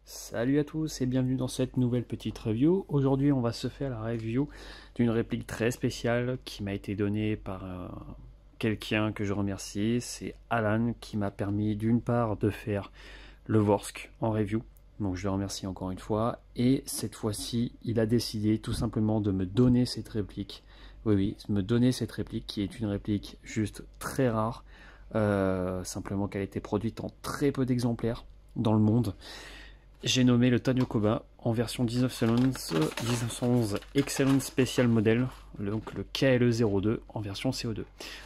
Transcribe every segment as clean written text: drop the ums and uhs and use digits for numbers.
Salut à tous et bienvenue dans cette nouvelle petite review. Aujourd'hui on va se faire la review d'une réplique très spéciale qui m'a été donnée par quelqu'un que je remercie. C'est Alan qui m'a permis d'une part de faire le Vorsk en review. Donc je le remercie encore une fois. Et cette fois-ci il a décidé tout simplement de me donner cette réplique. Oui, me donner cette réplique qui est une réplique juste très rare. Simplement qu'elle a été produite en très peu d'exemplaires dans le monde. J'ai nommé le Tanyokoba en version 1911 Excellent Special Model, donc le KLE02 en version CO2.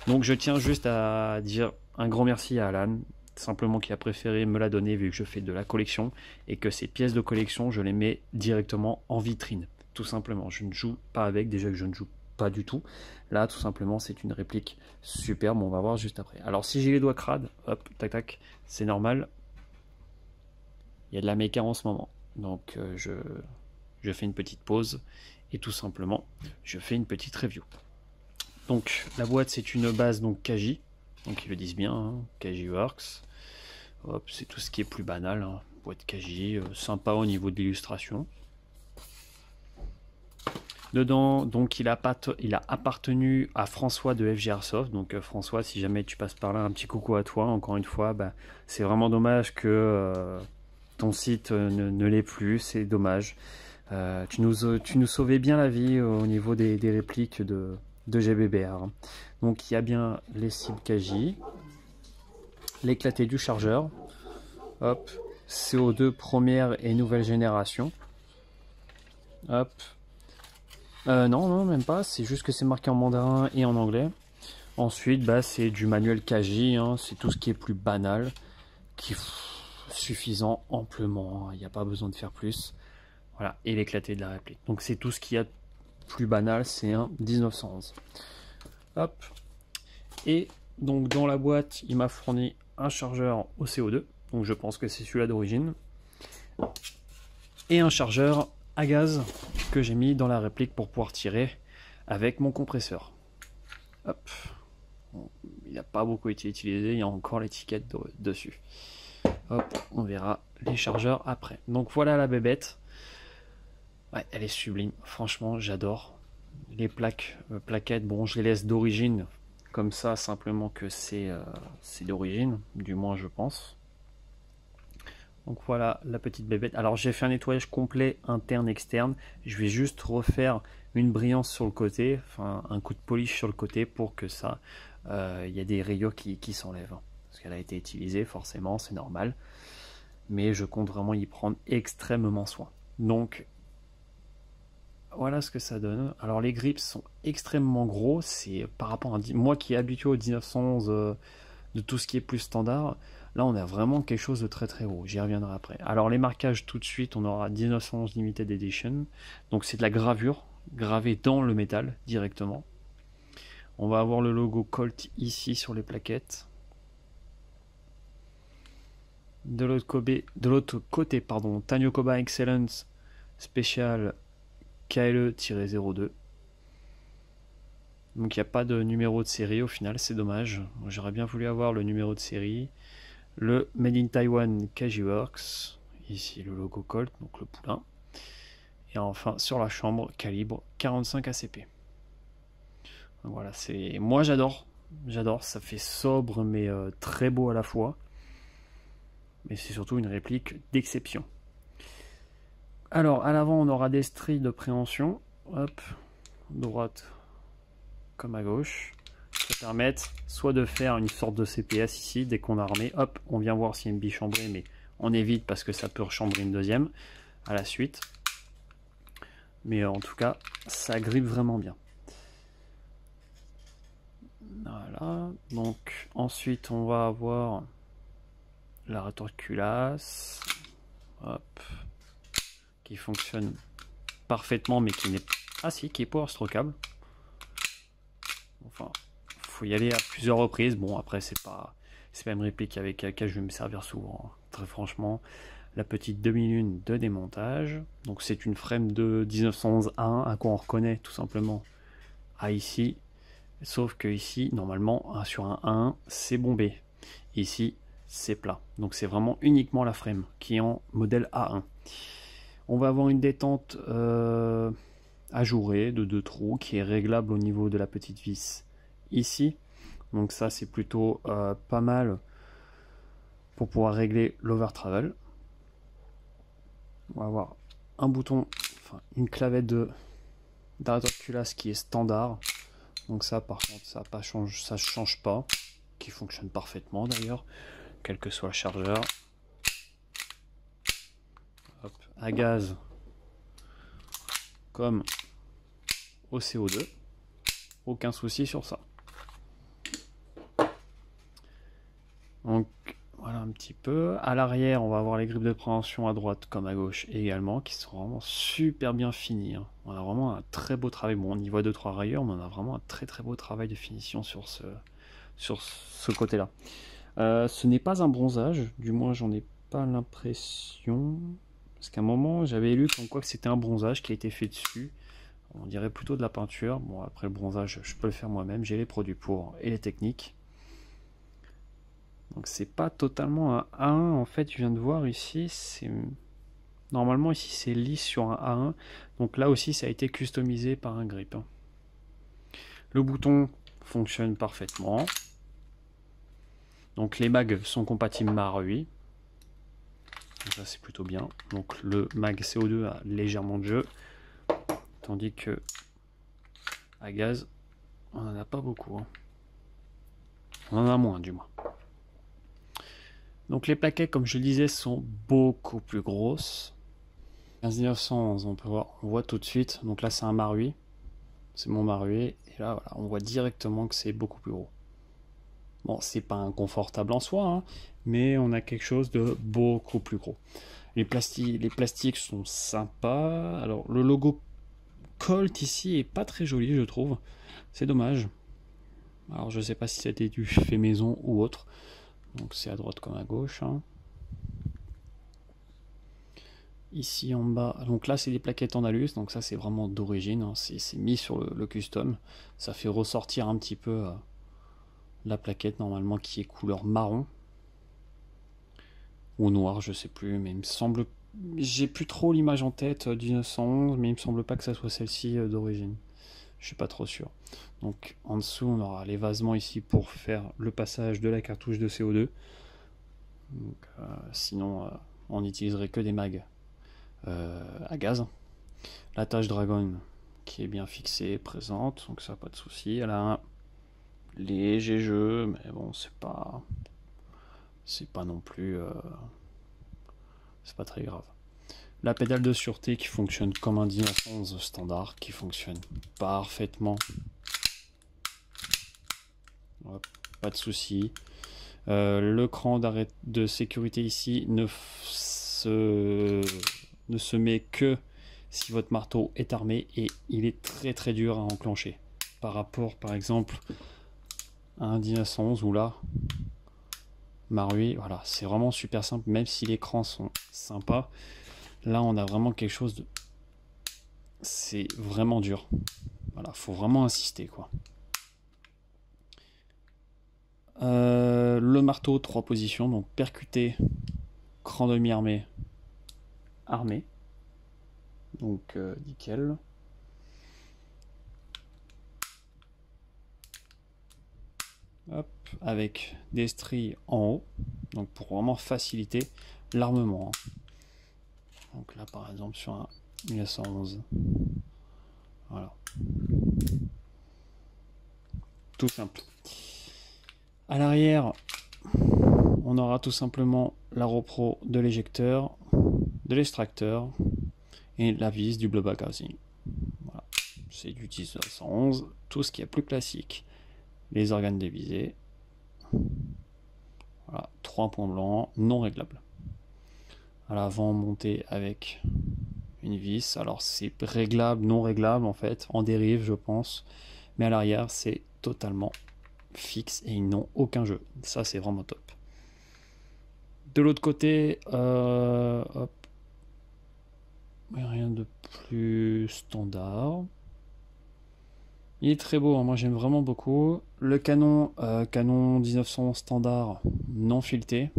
Donc je tiens juste à dire un grand merci à Alan, simplement qui a préféré me la donner vu que je fais de la collection et que ces pièces de collection je les mets directement en vitrine. Tout simplement, je ne joue pas avec, déjà que je ne joue pas du tout. Là tout simplement c'est une réplique superbe, on va voir juste après. Alors si j'ai les doigts crades, hop, tac tac, c'est normal. Il y a de la méca en ce moment, donc je fais une petite pause et tout simplement je fais une petite review. Donc la boîte c'est une base donc Kaji, donc ils le disent bien, hein, Kaji Works. Hop, c'est tout ce qui est plus banal, hein. Boîte Kaji, sympa au niveau de l'illustration. Dedans, donc il a appartenu à François de FG Airsoft. Donc François, si jamais tu passes par là, un petit coucou à toi. Encore une fois, bah, c'est vraiment dommage que ton site ne l'est plus, c'est dommage. Tu nous sauvais bien la vie au niveau des répliques de GBBR. Donc il y a bien les cibles Kaji, l'éclaté du chargeur, hop, CO2 première et nouvelle génération, hop. Non, même pas, c'est juste que c'est marqué en mandarin et en anglais. Ensuite, bah, c'est du manuel Kaji, hein, c'est tout ce qui est plus banal, qui est suffisant amplement, il n'y a pas besoin de faire plus. Voilà, et l'éclaté de la réplique. Donc c'est tout ce qu'il y a de plus banal, c'est un 1911. Hop. Et donc dans la boîte, il m'a fourni un chargeur au CO2, donc je pense que c'est celui-là d'origine. Et un chargeur à gaz que j'ai mis dans la réplique pour pouvoir tirer avec mon compresseur. Hop. Bon, il n'a pas beaucoup été utilisé, il y a encore l'étiquette dessus. Hop, on verra les chargeurs après. Donc voilà la bébête. Ouais, elle est sublime. Franchement, j'adore. Les plaquettes, bon, je les laisse d'origine comme ça, simplement que c'est d'origine, du moins je pense. Donc voilà la petite bébête. Alors j'ai fait un nettoyage complet interne externe. Je vais juste refaire une brillance sur le côté, enfin un coup de polish sur le côté pour que ça, il y a des rayures qui s'enlèvent. Parce qu'elle a été utilisée, forcément, c'est normal. Mais je compte vraiment y prendre extrêmement soin. Donc voilà ce que ça donne. Alors les grips sont extrêmement gros. C'est par rapport à moi qui est habitué au 1911 de tout ce qui est plus standard. Là, on a vraiment quelque chose de très très gros. J'y reviendrai après. Alors, les marquages, tout de suite, on aura 1911 Limited Edition. Donc, c'est de la gravure, gravée dans le métal directement. On va avoir le logo Colt ici sur les plaquettes. De l'autre côté, pardon, Tanyokoba Excellence Special KLE-02. Donc, il n'y a pas de numéro de série au final, c'est dommage. J'aurais bien voulu avoir le numéro de série. Le Made in Taiwan Kaji Works, ici le logo Colt, donc le poulain. Et enfin sur la chambre, calibre 45 ACP. Donc voilà, c'est moi j'adore, ça fait sobre mais très beau à la fois. Mais c'est surtout une réplique d'exception. Alors à l'avant on aura des stries de préhension, hop, droite comme à gauche, qui permettent soit de faire une sorte de CPS ici, dès qu'on a armé, hop, on vient voir s'il y a une bichambrée, mais on évite parce que ça peut rechambrer une deuxième à la suite. Mais en tout cas, ça grippe vraiment bien. Voilà, donc ensuite on va avoir la rétorculasse, hop, qui fonctionne parfaitement, mais qui n'est pas qui est power strokeable. Enfin, faut y aller à plusieurs reprises. Bon, après c'est pas une réplique avec laquelle je vais me servir souvent, hein. Très franchement, la petite demi-lune de démontage. Donc c'est une frame de 1911 A1, à quoi on reconnaît tout simplement à ici. Sauf que ici, normalement, sur un A1, c'est bombé. Ici, c'est plat. Donc c'est vraiment uniquement la frame qui est en modèle A1. On va avoir une détente ajourée de 2 trous qui est réglable au niveau de la petite vis ici. Donc ça c'est plutôt pas mal pour pouvoir régler l'over travel. On va avoir un bouton, enfin une clavette d'arrêteur de culasse qui est standard. Donc ça par contre ça ne change pas, qui fonctionne parfaitement d'ailleurs, quel que soit le chargeur. Hop, à gaz comme au CO2, aucun souci sur ça. Donc voilà un petit peu. À l'arrière, on va avoir les grippes de préhension à droite comme à gauche également, qui sont vraiment super bien finies. On a vraiment un très beau travail. Bon, on y voit 2-3 rayures, mais on a vraiment un très beau travail de finition sur ce côté-là. Ce n'est pas un bronzage, du moins j'en ai pas l'impression. Parce qu'à un moment, j'avais lu comme quoi que c'était un bronzage qui a été fait dessus. On dirait plutôt de la peinture. Bon, après le bronzage, je peux le faire moi-même. J'ai les produits pour et les techniques. Donc c'est pas totalement un A1 en fait, je viens de voir ici, c'est normalement ici c'est lisse sur un A1, donc là aussi ça a été customisé par un grip. Le bouton fonctionne parfaitement, donc les mags sont compatibles MAR8, donc ça c'est plutôt bien. Donc le mag CO2 a légèrement de jeu, tandis que à gaz on en a pas beaucoup, on en a moins du moins. Donc les plaquettes, comme je le disais, sont beaucoup plus grosses. 15911, on peut voir, on voit tout de suite. Donc là c'est un MAR8, c'est mon MAR8, et là voilà, on voit directement que c'est beaucoup plus gros. Bon, c'est pas inconfortable en soi, hein, mais on a quelque chose de beaucoup plus gros. Les plastiques sont sympas. Alors le logo Colt ici est pas très joli, je trouve. C'est dommage. Alors je sais pas si c'était du fait maison ou autre. Donc c'est à droite comme à gauche. Hein. Ici en bas, donc là c'est des plaquettes Andalus, donc ça c'est vraiment d'origine, hein. C'est mis sur le custom. Ça fait ressortir un petit peu la plaquette normalement qui est couleur marron. Ou noir, je sais plus, mais il me semble. J'ai plus trop l'image en tête du 911, mais il me semble pas que ça soit celle-ci d'origine. Je suis pas trop sûr. Donc en dessous on aura l'évasement ici pour faire le passage de la cartouche de CO2. Donc, sinon on n'utiliserait que des mags à gaz. La tâche Dragon qui est bien fixée, présente, donc ça pas de souci. Elle a un léger jeu, mais bon c'est pas non plus c'est pas très grave. La pédale de sûreté qui fonctionne comme un 1911 standard, qui fonctionne parfaitement. Hop, pas de souci. Le cran d'arrêt de sécurité ici ne se met que si votre marteau est armé, et il est très dur à enclencher par rapport par exemple à un 1911 où là MAR8, voilà, c'est vraiment super simple, même si les crans sont sympas. Là on a vraiment quelque chose de, c'est vraiment dur, voilà, faut vraiment insister quoi. Le marteau 3 positions, donc percuté, cran demi-armé, armé, donc nickel. Hop, avec des stries en haut, donc pour vraiment faciliter l'armement. Donc là par exemple sur un 1911, voilà, tout simple. À l'arrière, on aura tout simplement la repro de l'éjecteur, de l'extracteur et la vis du blowback housing. Voilà. C'est du 1911, tout ce qui est plus classique. Les organes dévisés. Voilà, 3 points blancs non réglables. À l'avant, monté avec une vis. Alors c'est réglable, non réglable en fait, en dérive je pense. Mais à l'arrière, c'est totalement fixe et ils n'ont aucun jeu. Ça c'est vraiment top. De l'autre côté, hop, rien de plus standard. Il est très beau, hein, moi j'aime vraiment beaucoup. Le canon, canon 1911 standard, non fileté.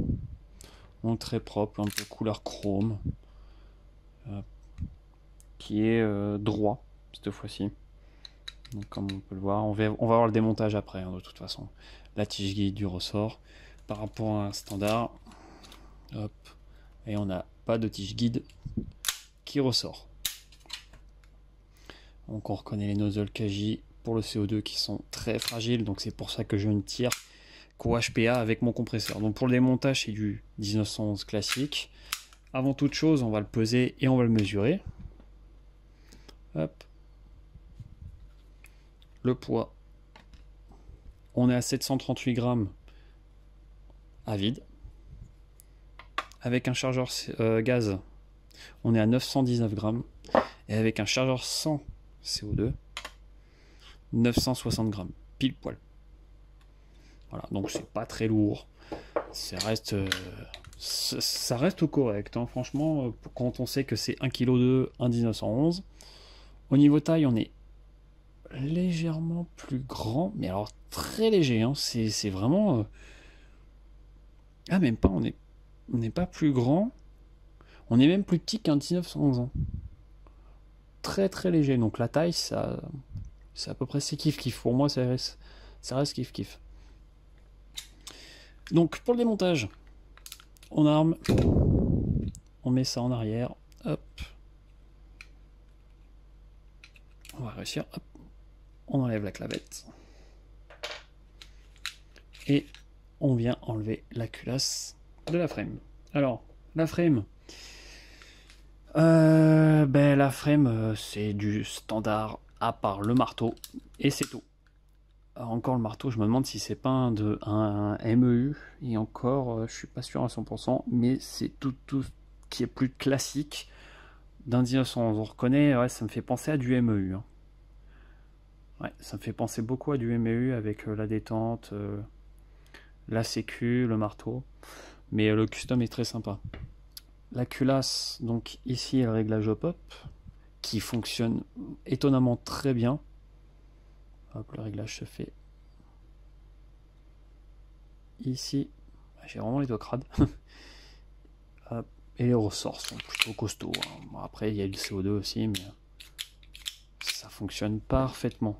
Donc très propre, un peu couleur chrome. euh, qui est droit cette fois-ci. Donc comme on peut le voir, on va voir le démontage après, hein, de toute façon. La tige guide du ressort par rapport à un standard. Hop. Et on n'a pas de tige guide qui ressort. Donc on reconnaît les nozzles Kaji pour le CO2 qui sont très fragiles, donc c'est pour ça que je ne tire qu'au HPA avec mon compresseur. Donc pour le démontage, c'est du 1911 classique. Avant toute chose, on va le peser et on va le mesurer. Hop. Le poids, on est à 738 grammes à vide. Avec un chargeur gaz, on est à 919 grammes. Et avec un chargeur sans CO2, 960 grammes, pile poil. Voilà, donc c'est pas très lourd. Ça reste correct, hein. Franchement, quand on sait que c'est 1,2 kg, 1,1911. Au niveau taille, on est légèrement plus grand, mais alors très léger, hein. C'est vraiment... Ah, même pas, on n'est pas plus grand. On est même plus petit qu'un 1911 ans. Très très léger, donc la taille, ça... C'est à peu près c'est kiff-kiff. Pour moi, ça reste kiff-kiff. Donc, pour le démontage, on arme, on met ça en arrière, hop. On va réussir, hop. On enlève la clavette. Et on vient enlever la culasse de la frame. Alors, la frame, c'est du standard à part le marteau, et c'est tout. Encore le marteau, je me demande si c'est pas un MEU, et encore, je suis pas sûr à 100%, mais c'est tout qui est plus classique d'un 1911. On reconnaît, ouais, ça me fait penser à du MEU. Hein. Ouais, ça me fait penser beaucoup à du MEU avec la détente, la sécu, le marteau, mais le custom est très sympa. La culasse, donc ici, le réglage au pop, qui fonctionne étonnamment très bien. Hop, le réglage se fait ici. J'ai vraiment les doigts crades. Et les ressorts sont plutôt costauds. Hein. Bon, après, il y a du CO2 aussi, mais ça fonctionne parfaitement.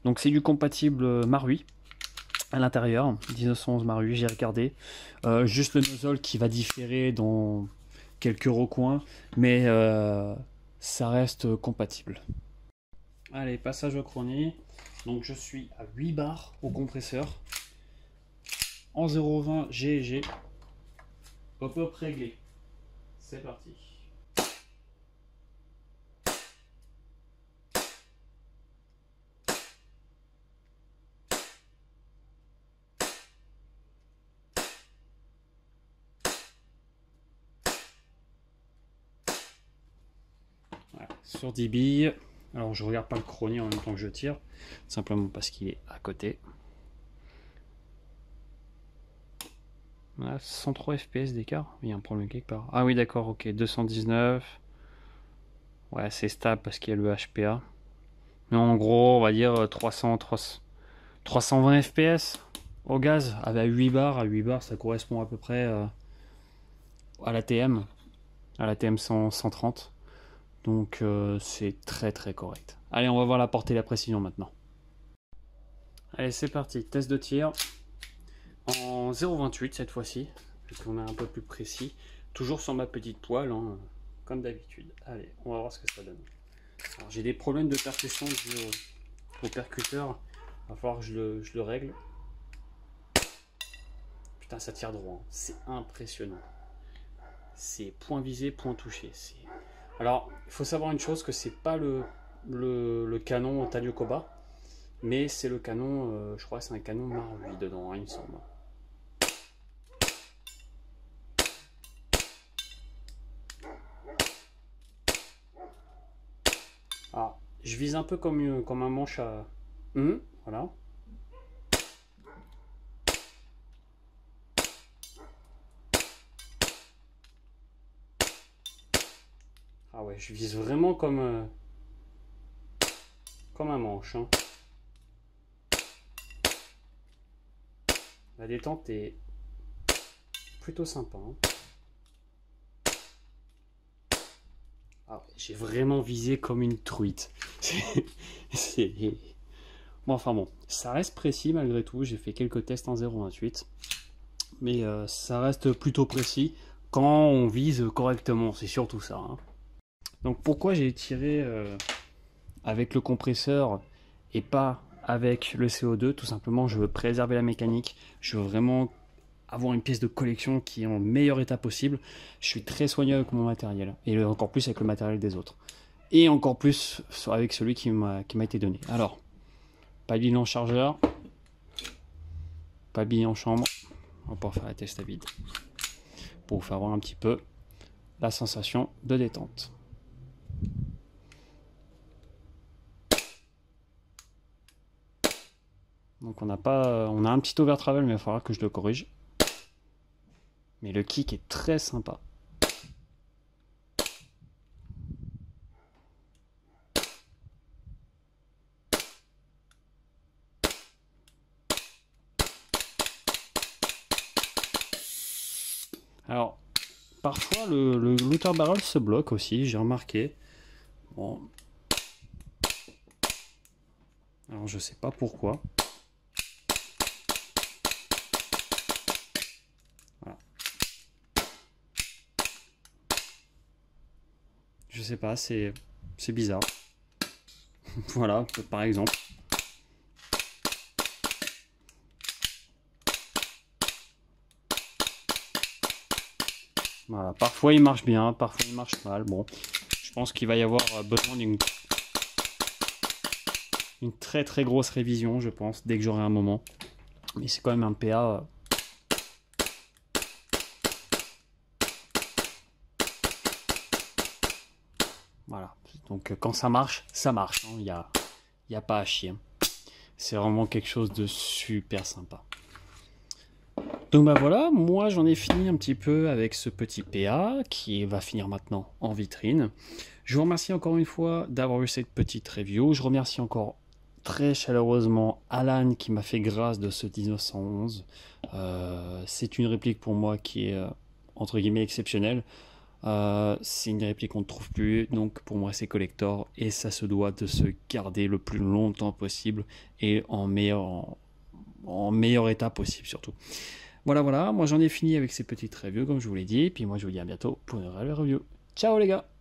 Donc c'est du compatible Marui à l'intérieur, 1911 Marui, j'ai regardé. Juste le nozzle qui va différer dans quelques recoins, mais ça reste compatible. Allez, passage au chronie. Donc je suis à 8 bars au compresseur. En 0,20 GG. Hop hop réglé. C'est parti. Voilà, sur 10 billes. Alors je regarde pas le chronie en même temps que je tire, simplement parce qu'il est à côté. Voilà, 103 FPS d'écart, il y a un problème quelque part. Ah oui d'accord, ok, 219. Ouais, c'est stable parce qu'il y a le HPA. Mais en gros, on va dire 320 FPS au gaz, avec 8 bars. À 8 bars, ça correspond à peu près à la TM 130. Donc c'est très très correct. Allez, on va voir la portée et la précision maintenant. Allez, c'est parti. Test de tir en 0,28 cette fois-ci, puisqu'on est un peu plus précis. Toujours sur ma petite poêle, hein, comme d'habitude. Allez, on va voir ce que ça donne. J'ai des problèmes de percussion au percuteur. Il va falloir que je le règle. Putain, ça tire droit. Hein. C'est impressionnant. C'est point visé, point touché. Alors, il faut savoir une chose, que c'est pas le canon Tanyokoba, mais c'est le canon, je crois que c'est un canon Marui dedans, hein, il me semble. Alors, je vise un peu comme un manche à... voilà. Ah ouais, je vise vraiment comme un manche, hein. La détente est plutôt sympa, hein. Ah ouais, j'ai vraiment visé comme une truite. Bon, enfin bon, ça reste précis malgré tout. J'ai fait quelques tests en 0,28. Mais ça reste plutôt précis quand on vise correctement. C'est surtout ça, hein. Donc pourquoi j'ai tiré avec le compresseur et pas avec le CO2? Tout simplement, je veux préserver la mécanique. Je veux vraiment avoir une pièce de collection qui est en meilleur état possible. Je suis très soigneux avec mon matériel et encore plus avec le matériel des autres. Et encore plus avec celui qui m'a été donné. Alors, pas de bilan chargeur, pas de billet en chambre. On va pouvoir faire la test à vide pour vous faire voir un petit peu la sensation de détente. Donc on a un petit over travel, mais il va falloir que je le corrige. Mais le kick est très sympa. Alors, parfois le looter barrel se bloque aussi, j'ai remarqué. Bon. Alors je sais pas pourquoi. Voilà. Je sais pas, c'est bizarre. Voilà, par exemple. Voilà, parfois il marche bien, parfois il marche mal. Bon, je pense qu'il va y avoir besoin d'une très très grosse révision, je pense, dès que j'aurai un moment. Mais c'est quand même un PA. Voilà, donc quand ça marche, hein. Il y a pas à chier. C'est vraiment quelque chose de super sympa. Donc bah voilà, moi j'en ai fini un petit peu avec ce petit PA qui va finir maintenant en vitrine. Je vous remercie encore une fois d'avoir eu cette petite review. Je remercie encore très chaleureusement Alan qui m'a fait grâce de ce 1911. C'est une réplique pour moi qui est entre guillemets exceptionnelle. C'est une réplique qu'on ne trouve plus, donc pour moi c'est collector et ça se doit de se garder le plus longtemps possible et en meilleur état possible surtout. Voilà, moi j'en ai fini avec ces petites reviews comme je vous l'ai dit, et puis moi je vous dis à bientôt pour une nouvelle review. Ciao les gars!